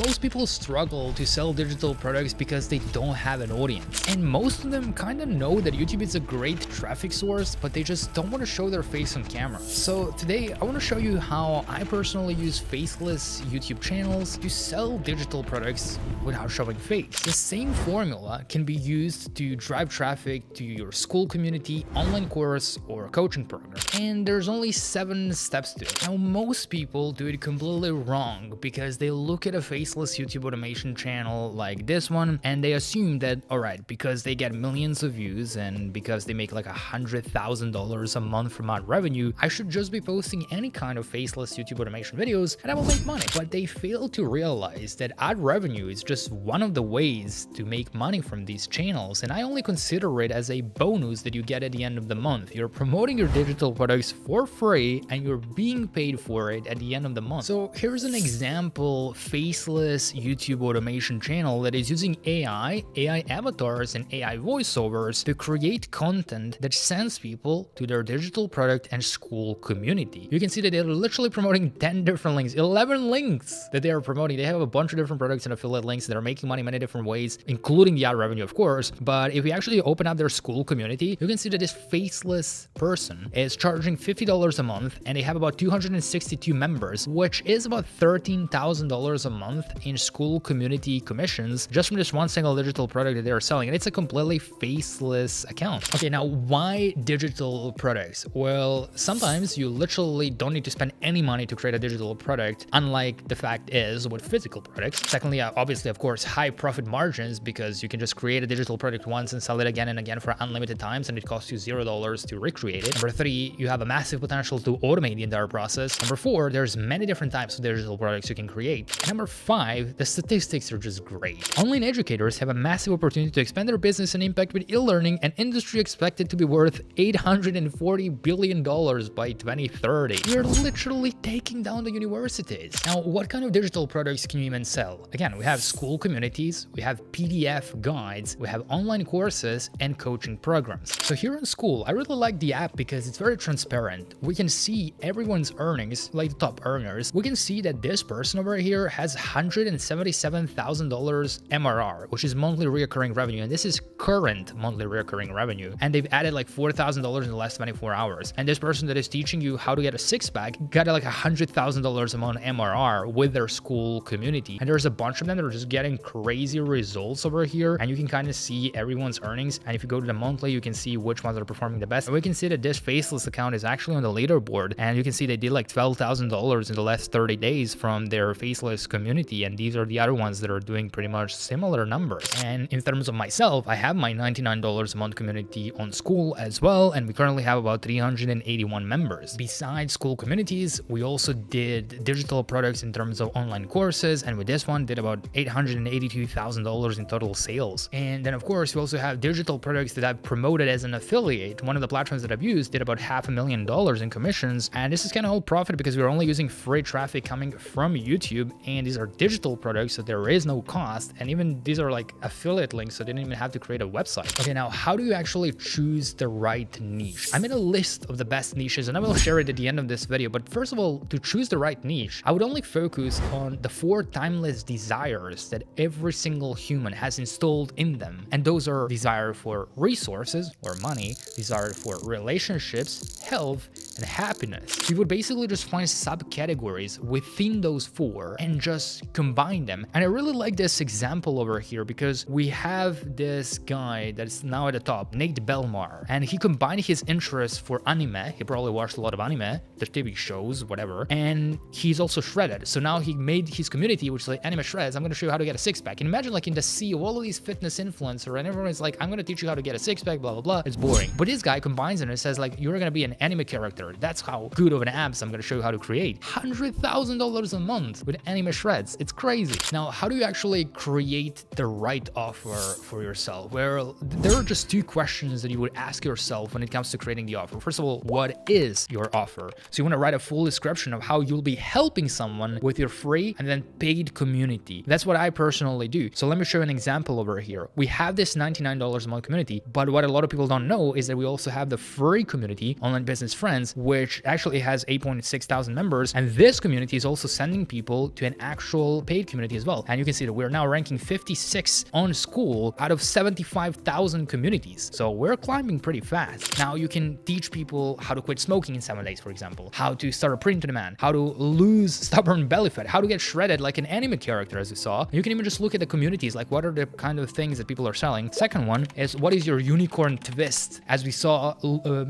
Most people struggle to sell digital products because they don't have an audience. And most of them kind of know that YouTube is a great traffic source, but they just don't want to show their face on camera. So today I want to show you how I personally use faceless YouTube channels to sell digital products without showing face. The same formula can be used to drive traffic to your school community, online course, or coaching program. And there's only 7 steps to it. Now, most people do it completely wrong because they look at a faceless YouTube automation channel like this one and they assume that, alright, because they get millions of views and because they make like $100,000 a month from ad revenue, I should just be posting any kind of faceless YouTube automation videos and I will make money. But they fail to realize that ad revenue is just one of the ways to make money from these channels, and I only consider it as a bonus that you get at the end of the month. You're promoting your digital products for free and you're being paid for it at the end of the month. So here's an example faceless YouTube automation channel that is using AI avatars, and AI voiceovers to create content that sends people to their digital product and school community. You can see that they're literally promoting 10 different links, 11 links that they are promoting. They have a bunch of different products and affiliate links that are making money many different ways, including the ad revenue, of course. But if we actually open up their school community, you can see that this faceless person is charging $50 a month and they have about 262 members, which is about $13,000 a month in school community commissions just from this one single digital product that they're selling. And it's a completely faceless account. Okay, now why digital products? Well, sometimes you literally don't need to spend any money to create a digital product, unlike the fact is with physical products. Secondly, obviously, of course, high profit margins because you can just create a digital product once and sell it again and again for unlimited times and it costs you $0 to recreate it. Number 3, you have a massive potential to automate the entire process. Number 4, there's many different types of digital products you can create. And number 5, the statistics are just great. Online educators have a massive opportunity to expand their business and impact with e-learning, an industry expected to be worth $840 billion by 2030. We're literally taking down the universities. Now, what kind of digital products can you even sell? Again, we have school communities, we have PDF guides, we have online courses and coaching programs. So here in school, I really like the app because it's very transparent. We can see everyone's earnings, like the top earners. We can see that this person over here has $177,000 MRR, which is monthly recurring revenue. And this is current monthly recurring revenue. And they've added like $4,000 in the last 24 hours. And this person that is teaching you how to get a six-pack got like $100,000 a month MRR with their school community. And there's a bunch of them that are just getting crazy results over here. And you can kind of see everyone's earnings. And if you go to the monthly, you can see which ones are performing the best. And we can see that this faceless account is actually on the leaderboard. And you can see they did like $12,000 in the last 30 days from their faceless community. And these are the other ones that are doing pretty much similar numbers. And in terms of myself, I have my $99 a month community on school as well. And we currently have about 381 members. Besides school communities, we also did digital products in terms of online courses. And with this one, did about $882,000 in total sales. And then of course, we also have digital products that I've promoted as an affiliate. One of the platforms that I've used did about $500,000 in commissions. And this is kind of all profit because we're only using free traffic coming from YouTube. And these are digital products, so there is no cost. And even these are like affiliate links, so they didn't even have to create a website. Okay, now how do you actually choose the right niche? I made a list of the best niches and I will share it at the end of this video. But first of all, to choose the right niche, I would only focus on the 4 timeless desires that every single human has installed in them. And those are desire for resources or money, desire for relationships, health, and happiness. You would basically just find subcategories within those 4 and just combine them. And I really like this example over here because we have this guy that's now at the top, Nate Belmar, and he combined his interests for anime. He probably watched a lot of anime, the TV shows, whatever, and he's also shredded. So now he made his community, which is like anime shreds. I'm going to show you how to get a six-pack. And imagine like in the sea of all of these fitness influencers and everyone's like, I'm going to teach you how to get a six-pack, blah, blah, blah. It's boring. But this guy combines it and says like, you're going to be an anime character. That's how good of an abs I'm going to show you how to create. $100,000 a month with anime shreds. It's crazy. Now, how do you actually create the right offer for yourself? Well, there are just 2 questions that you would ask yourself when it comes to creating the offer. First of all, what is your offer? So you want to write a full description of how you'll be helping someone with your free and then paid community. That's what I personally do. So let me show you an example over here. We have this $99 a month community, but what a lot of people don't know is that we also have the free community, Online Business Friends, which actually has 8.6 thousand members. And this community is also sending people to an actual actual paid community as well. And you can see that we're now ranking 56 on school out of 75,000 communities. So we're climbing pretty fast. Now you can teach people how to quit smoking in 7 days, for example, how to start a print on demand, how to lose stubborn belly fat, how to get shredded like an anime character, as you saw. You can even just look at the communities, like what are the kind of things that people are selling. Second one is, what is your unicorn twist? As we saw,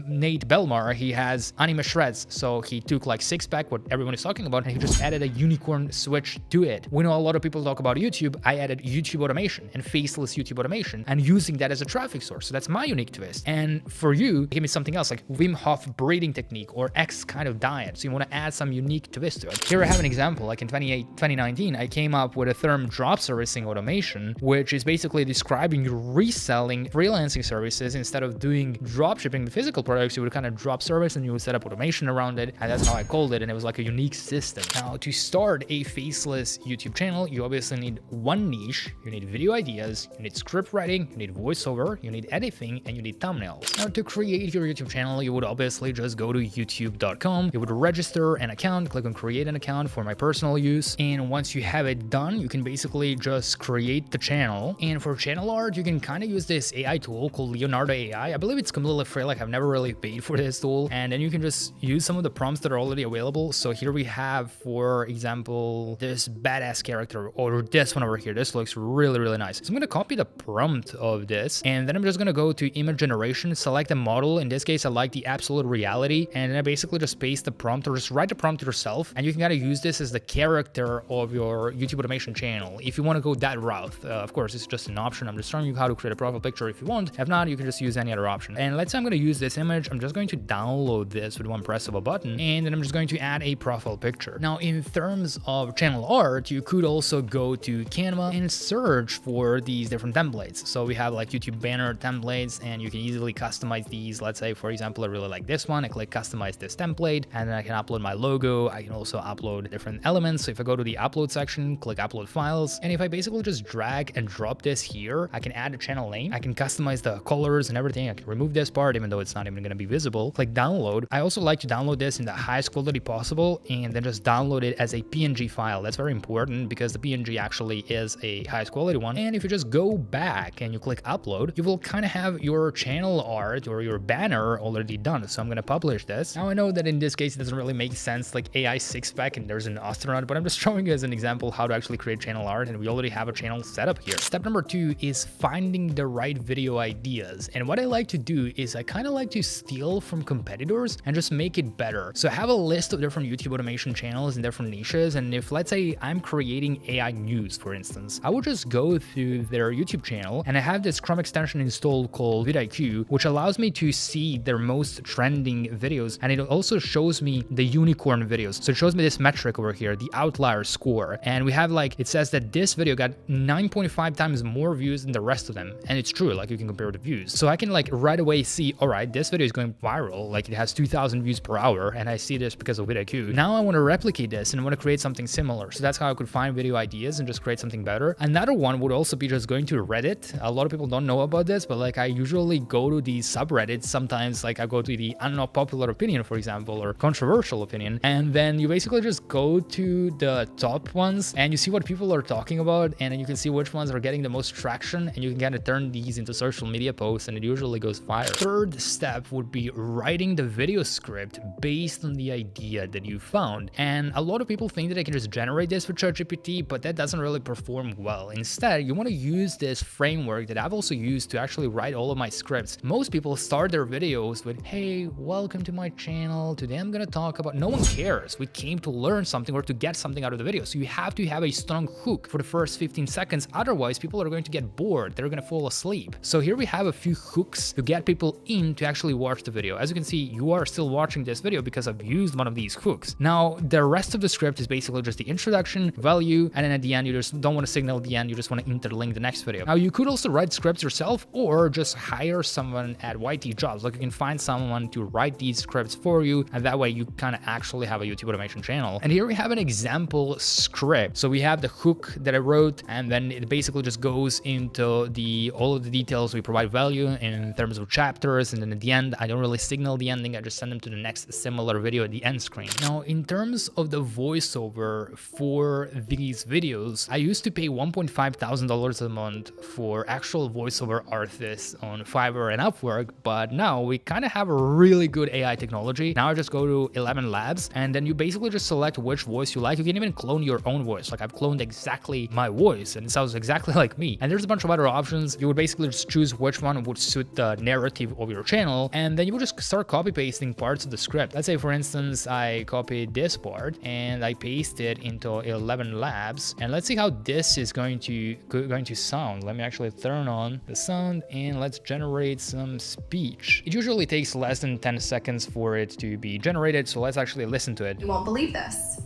Nate Belmar, he has anime shreds. So he took like six-pack, what everyone is talking about, and he just added a unicorn switch to it. We know a lot of people talk about YouTube. I added YouTube automation and faceless YouTube automation and using that as a traffic source. So that's my unique twist. And for you, give me something else like Wim Hof breathing technique or X kind of diet. So you want to add some unique twist to it. Here I have an example. Like in 2019, I came up with a term drop servicing automation, which is basically describing reselling freelancing services. Instead of doing drop shipping the physical products, you would kind of drop service and you would set up automation around it. And that's how I called it. And it was like a unique system. Now, to start a faceless YouTube channel, you obviously need one niche. You need video ideas, you need script writing, you need voiceover, you need editing, and you need thumbnails. Now, to create your YouTube channel, you would obviously just go to youtube.com. You would register an account, click on create an account for my personal use. And once you have it done, you can basically just create the channel. And for channel art, you can kind of use this AI tool called Leonardo AI. I believe it's completely free. Like I've never really paid for this tool. And then you can just use some of the prompts that are already available. So here we have, for example, this badass character, or this one over here. This looks really nice. So I'm going to copy the prompt of this, and then I'm just going to go to image generation, select a model. In this case, I like the absolute reality, and then I basically just paste the prompt, or just write the prompt yourself, and you can kind of use this as the character of your YouTube automation channel if you want to go that route. Of course, it's just an option. I'm just showing you how to create a profile picture if you want. If not, you can just use any other option. And let's say I'm going to use this image. I'm just going to download this with one press of a button, and then I'm just going to add a profile picture. Now, in terms of channel art, you could also go to Canva and search for these different templates. So we have like YouTube banner templates, and you can easily customize these. Let's say, for example, I really like this one. I click customize this template, and then I can upload my logo. I can also upload different elements. So if I go to the upload section, click upload files, and if I basically just drag and drop this here, I can add a channel name. I can customize the colors and everything. I can remove this part, even though it's not even going to be visible. Click download. I also like to download this in the highest quality possible, and then just download it as a PNG file. That's very important because the PNG actually is a highest quality one. And if you just go back and you click upload, you will kind of have your channel art or your banner already done. So I'm going to publish this. Now I know that in this case, it doesn't really make sense, like AI six-pack and there's an astronaut, but I'm just showing you as an example how to actually create channel art, and we already have a channel set up here. Step number 2 is finding the right video ideas. And what I like to do is I kind of like to steal from competitors and just make it better. So I have a list of different YouTube automation channels and different niches. And if, let's say, I'm creating AI news, for instance, I would just go through their YouTube channel, and I have this Chrome extension installed called vidIQ, which allows me to see their most trending videos. And it also shows me the unicorn videos. So it shows me this metric over here, the outlier score. And we have like, it says that this video got 9.5 times more views than the rest of them. And it's true, like you can compare the views. So I can like right away see, all right, this video is going viral. Like it has 2,000 views per hour. And I see this because of vidIQ. Now I want to replicate this and I want to create something similar. So that's how I could find video ideas and just create something better. Another one would also be just going to Reddit. A lot of people don't know about this, but like I usually go to these subreddits. Sometimes like I go to the unpopular opinion, for example, or controversial opinion. And then you basically just go to the top ones and you see what people are talking about. And then you can see which ones are getting the most traction. And you can kind of turn these into social media posts, and it usually goes viral. Third step would be writing the video script based on the idea that you found. And a lot of people think that they can just generate this with ChatGPT, but that doesn't really perform well. Instead, you want to use this framework that I've also used to actually write all of my scripts. Most people start their videos with, hey, welcome to my channel. Today I'm going to talk about, no one cares. We came to learn something or to get something out of the video. So you have to have a strong hook for the first 15 seconds. Otherwise, people are going to get bored. They're going to fall asleep. So here we have a few hooks to get people in to actually watch the video. As you can see, you are still watching this video because I've used one of these hooks. Now, the rest of the script is basically just the introduction, value, and then at the end, you just don't want to signal at the end. You just want to interlink the next video. Now, you could also write scripts yourself or just hire someone at YT Jobs. Like you can find someone to write these scripts for you, and that way you kind of actually have a YouTube automation channel. And here we have an example script. So we have the hook that I wrote, and then it basically just goes into all of the details. We provide value in terms of chapters, and then at the end, I don't really signal the ending. I just send them to the next similar video at the end screen. Now, in terms of the voiceover for for these videos, I used to pay $1,500 a month for actual voiceover artists on Fiverr and Upwork, but now we kind of have a really good AI technology. Now I just go to 11 Labs, and then you basically just select which voice you like. You can even clone your own voice. Like I've cloned exactly my voice, and it sounds exactly like me. And there's a bunch of other options. You would basically just choose which one would suit the narrative of your channel, and then you would just start copy pasting parts of the script. Let's say, for instance, I copied this part and I paste it into 11 Labs, and let's see how this is going to sound. Let me actually turn on the sound and let's generate some speech. It usually takes less than 10 seconds for it to be generated, so let's actually listen to it. You won't believe this.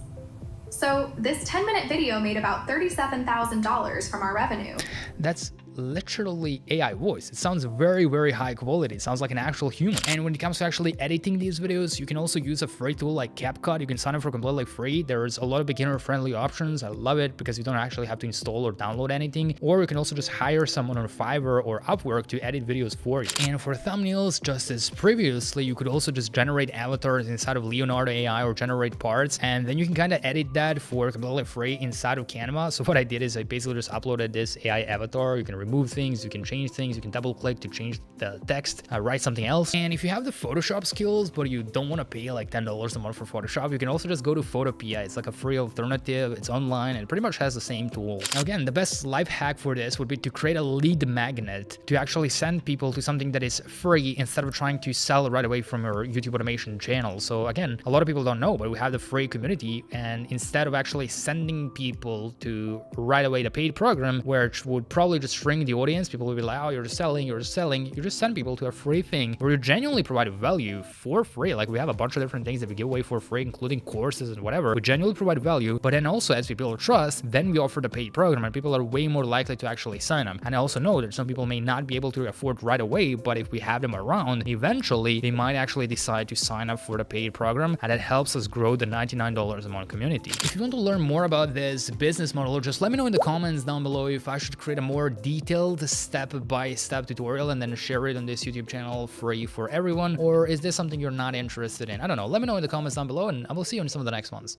So this 10-minute video made about $37,000 from our revenue. That's literally AI voice. It sounds very, very high quality. It sounds like an actual human. And when it comes to actually editing these videos, you can also use a free tool like CapCut. You can sign up for completely free. There's a lot of beginner-friendly options. I love it because you don't actually have to install or download anything. Or you can also just hire someone on Fiverr or Upwork to edit videos for you. And for thumbnails, just as previously, you could also just generate avatars inside of Leonardo AI or generate parts, and then you can kind of edit that for completely free inside of Canva. So what I did is I basically just uploaded this AI avatar. You can remove things, you can change things, you can double click to change the text, write something else. And if you have the Photoshop skills but you don't want to pay like $10 a month for Photoshop, you can also just go to Photopea. It's like a free alternative. It's online and it pretty much has the same tools. Now again, the best life hack for this would be to create a lead magnet to actually send people to something that is free instead of trying to sell right away from your YouTube automation channel. So again, a lot of people don't know, but we have the free community, and instead of actually sending people to right away the paid program, which would probably just shrink the audience, people will be like, oh, you're just selling, you just send people to a free thing where you genuinely provide value for free. Like we have a bunch of different things that we give away for free, including courses and whatever. We genuinely provide value, but then also as people trust, then we offer the paid program and people are way more likely to actually sign up. And I also know that some people may not be able to afford right away, but if we have them around, eventually they might actually decide to sign up for the paid program, and that helps us grow the $99 a month community. If you want to learn more about this business model, just let me know in the comments down below if I should create a more detailed step-by-step tutorial and then share it on this YouTube channel free for everyone, or is this something you're not interested in? I don't know. Let me know in the comments down below, and I will see you in some of the next ones.